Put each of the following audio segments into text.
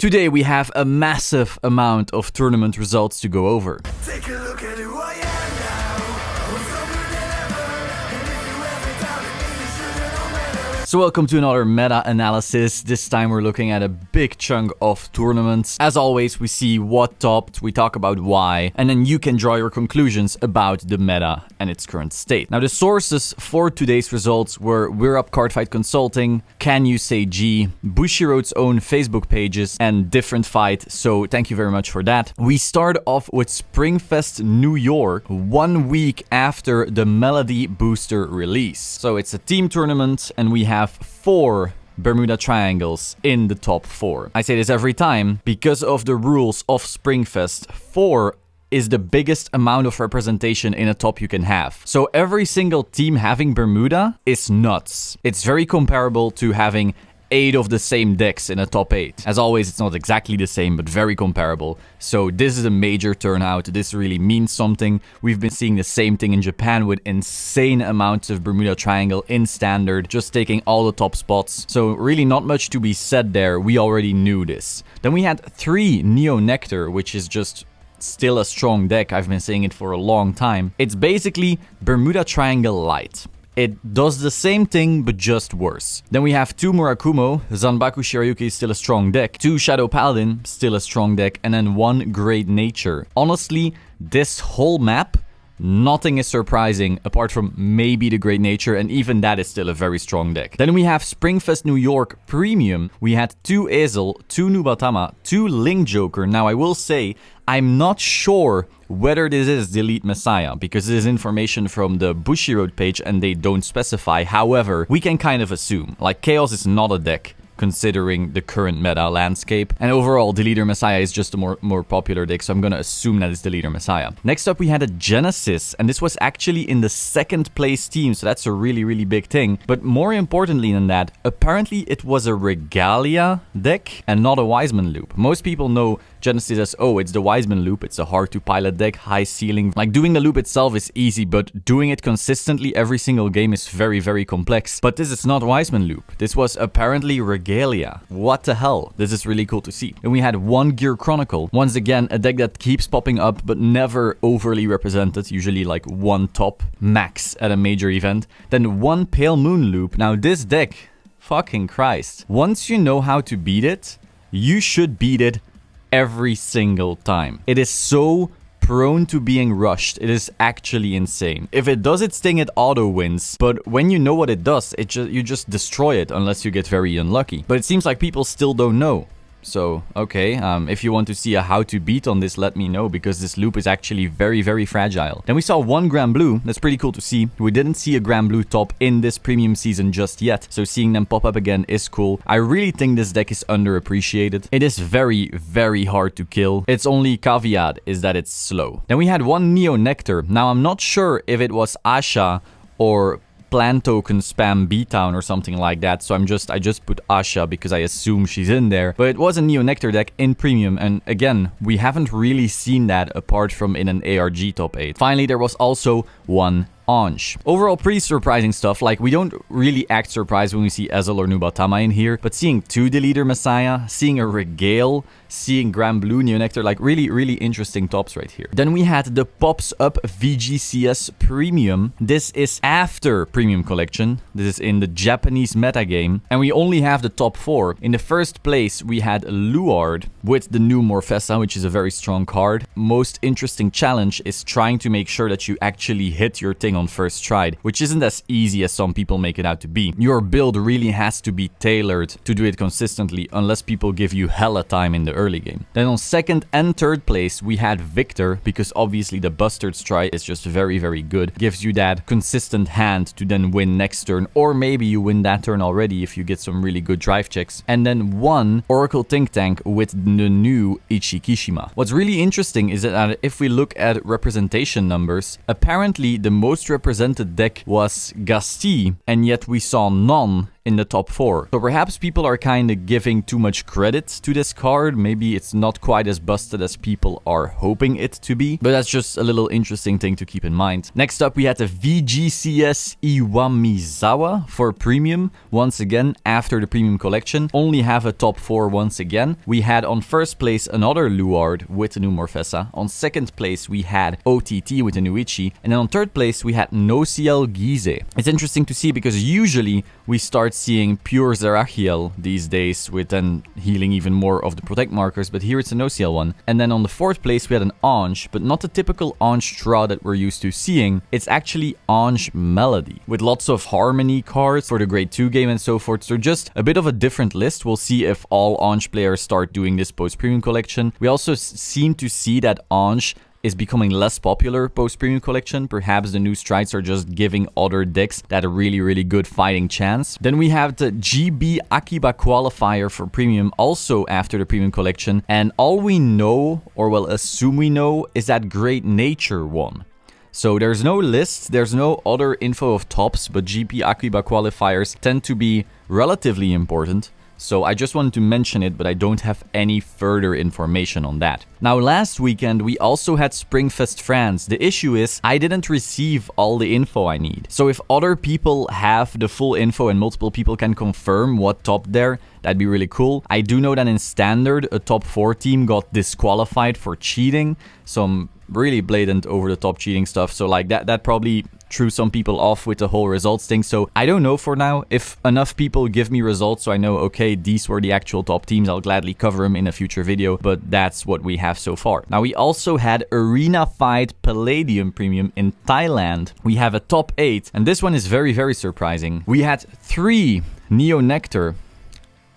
Today we have a massive amount of tournament results to go over. Take a look at who I am now. I was older than ever, and if you ever doubted me, you should've known better. So welcome to another meta analysis. This time we're looking at a big chunk of tournaments. As always, we see what topped, we talk about why, and then you can draw your conclusions about the meta and its current state. Now the sources for today's results were We're Up Cardfight Consulting, Can You Say G, Bushiroad's own Facebook pages, and Different Fight, so thank you very much for that. We start off with Springfest New York, 1 week after the Melody Booster release. So it's a team tournament and we have 4 Bermuda Triangles in the top 4. I say this every time, because of the rules of Springfest, 4 is the biggest amount of representation in a top you can have. So every single team having Bermuda is nuts. It's very comparable to having 8 of the same decks in a top 8. As always, it's not exactly the same, but very comparable. So this is a major turnout. This really means something. We've been seeing the same thing in Japan with insane amounts of Bermuda Triangle in Standard, just taking all the top spots. So really not much to be said there. We already knew this. Then we had 3 Neo Nectar, which is just still a strong deck. I've been saying it for a long time. It's basically Bermuda Triangle Light. It does the same thing, but just worse. Then we have 2 Murakumo, Zanbaku Shirayuki is still a strong deck, 2 Shadow Paladin, still a strong deck, and then 1 Great Nature. Honestly, this whole map, nothing is surprising apart from maybe the Great Nature, and even that is still a very strong deck. Then we have Springfest New York Premium. We had 2 Ezel, 2 Nubatama, 2 Link Joker. Now I will say, I'm not sure whether this is the Elite Messiah, because this is information from the Bushiroad page and they don't specify. However, we can kind of assume, like, Chaos is not a deck considering the current meta landscape, and overall the Leader Messiah is just a more popular deck, so I'm gonna assume that it's the Leader Messiah. Next up we had a Genesis, and this was actually in the 2nd place team, so that's a really big thing. But more importantly than that, apparently it was a Regalia deck and not a Wiseman loop. Most people know Genesis as, oh, it's the Wiseman loop, it's a hard to pilot deck, high ceiling. Like, doing the loop itself is easy, but doing it consistently every single game is very complex. But this is not Wiseman loop. This was apparently Regalia. What the hell? This is really cool to see. And we had 1 Gear Chronicle. Once again, a deck that keeps popping up, but never overly represented. Usually like 1 top max at a major event. Then 1 Pale Moon loop. Now this deck, fucking Christ. Once you know how to beat it, you should beat it every single time. It is so prone to being rushed. It is actually insane. If it does its thing, it auto wins, but when you know what it does, you just destroy it unless you get very unlucky. But it seems like people still don't know. So, okay, if you want to see a how to beat on this, let me know, because this loop is actually very fragile. Then we saw 1 Grand Blue. That's pretty cool to see. We didn't see a Grand Blue top in this premium season just yet, so seeing them pop up again is cool. I really think this deck is underappreciated. It is very hard to kill. Its only caveat is that it's slow. Then we had 1 Neo Nectar. Now, I'm not sure if it was Asha or Plan Token Spam B-Town or something like that, so I just put Asha because I assume she's in there. But it was a Neo Nectar deck in premium, and again, we haven't really seen that apart from in an ARG top 8. Finally, there was also 1 Ange. Overall, pretty surprising stuff. Like, we don't really act surprised when we see Ezel or Nubatama in here, but seeing 2 Deleter Messiah, seeing a Regale, seeing Grand Blue, Neo Nectar, like really interesting tops right here. Then we had the Pops Up VGCS Premium. This is after Premium Collection. This is in the Japanese metagame, and we only have the top 4. In the 1st place, we had Luard with the new Morfessa, which is a very strong card. Most interesting challenge is trying to make sure that you actually hit your thing on first try, which isn't as easy as some people make it out to be. Your build really has to be tailored to do it consistently, unless people give you hella time in the early game. Then on 2nd and 3rd place, we had Victor, because obviously the Bustard Strike is just very good. Gives you that consistent hand to then win next turn, or maybe you win that turn already if you get some really good drive checks. And then 1 Oracle Think Tank with the new Ichikishima. What's really interesting is that if we look at representation numbers, apparently the most represented deck was Gasti, and yet we saw none in the top 4. So perhaps people are kind of giving too much credit to this card. Maybe it's not quite as busted as people are hoping it to be, but that's just a little interesting thing to keep in mind. Next up, we had the VGCS Iwamizawa for premium. Once again, after the premium collection, only have a top 4 once again. We had on first place another Luard with the new Morfessa. On second place, we had OTT with the new Ichi. And then on third place, we had Nociel Gize. It's interesting to see because usually we start seeing pure Zerachiel these days with then healing even more of the protect markers, but here it's a Nociel one. And then on the fourth place we had an Ange, but not the typical Ange draw that we're used to seeing. It's actually Ange Melody with lots of harmony cards for the grade 2 game and so forth. So just a bit of a different list. We'll see if all Ange players start doing this post-premium collection. We also seem to see that Ange is becoming less popular post-premium collection. Perhaps the new strides are just giving other decks that a really good fighting chance. Then we have the GB Akiba qualifier for premium also after the premium collection. And all we know, or well assume we know, is that Great Nature one. So there's no list, there's no other info of tops, but GP Akiba qualifiers tend to be relatively important. So I just wanted to mention it, but I don't have any further information on that. Now, last weekend, we also had Springfest France. The issue is I didn't receive all the info I need. So if other people have the full info and multiple people can confirm what top there, that'd be really cool. I do know that in Standard, a top 4 team got disqualified for cheating. Some really blatant over-the-top cheating stuff. So like that probably threw some people off with the whole results thing. So I don't know for now. If enough people give me results so I know, okay, these were the actual top teams, I'll gladly cover them in a future video. But that's what we have so far. Now, we also had Arena Fight Palladium Premium in Thailand. We have a top 8, and this one is very surprising. We had 3 Neo Nectar,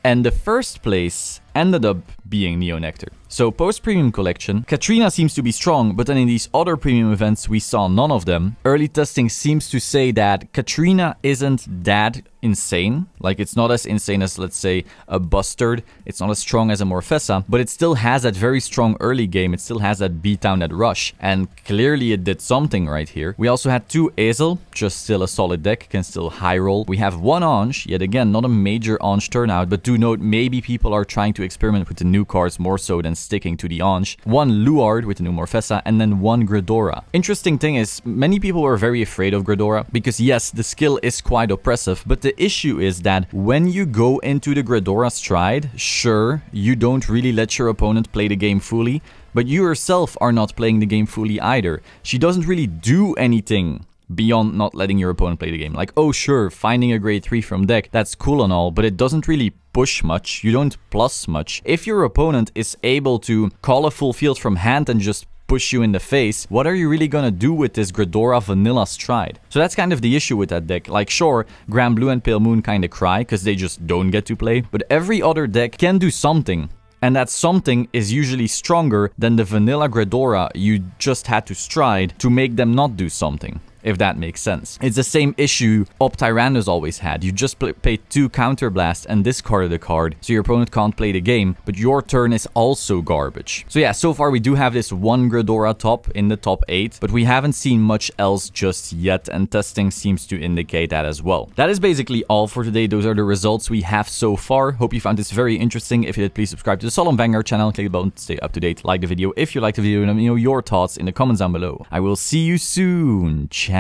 and the first place ended up being Neo Nectar. So post-premium collection, Katrina seems to be strong, but then in these other premium events we saw none of them. Early testing seems to say that Katrina isn't that insane. Like, it's not as insane as, let's say, a Bustard. It's not as strong as a Morfessa, but it still has that very strong early game. It still has that beatdown, that rush, and clearly it did something right here. We also had 2 Azel, just still a solid deck, can still high roll. We have 1 Ange, yet again, not a major Ange turnout, but do note maybe people are trying to experiment with the new cards more so than sticking to the Ange. 1 Luard with the new Morfessa, and then 1 Gridora. Interesting thing is, many people were very afraid of Gridora, because yes, the skill is quite oppressive, but the issue is that when you go into the Gridora stride, sure, you don't really let your opponent play the game fully, but you yourself are not playing the game fully either. She doesn't really do anything beyond not letting your opponent play the game. Like, oh sure, finding a grade 3 from deck, that's cool and all, but it doesn't really push much, you don't plus much. If your opponent is able to call a full field from hand and just push you in the face, what are you really gonna do with this Gridora vanilla stride? So that's kind of the issue with that deck. Like, sure, Grand Blue and Pale Moon kind of cry because they just don't get to play, but every other deck can do something. And that something is usually stronger than the vanilla Gridora you just had to stride to make them not do something, if that makes sense. It's the same issue Op Tyrannos always had. You just pay 2 Counterblast and discarded a card, so your opponent can't play the game, but your turn is also garbage. So yeah, so far we do have this 1 Gridora top in the top 8, but we haven't seen much else just yet, and testing seems to indicate that as well. That is basically all for today. Those are the results we have so far. Hope you found this very interesting. If you did, please subscribe to the Solemn Vanguard channel, click the button to stay up to date, like the video if you liked the video, and let me know your thoughts in the comments down below. I will see you soon. Ciao.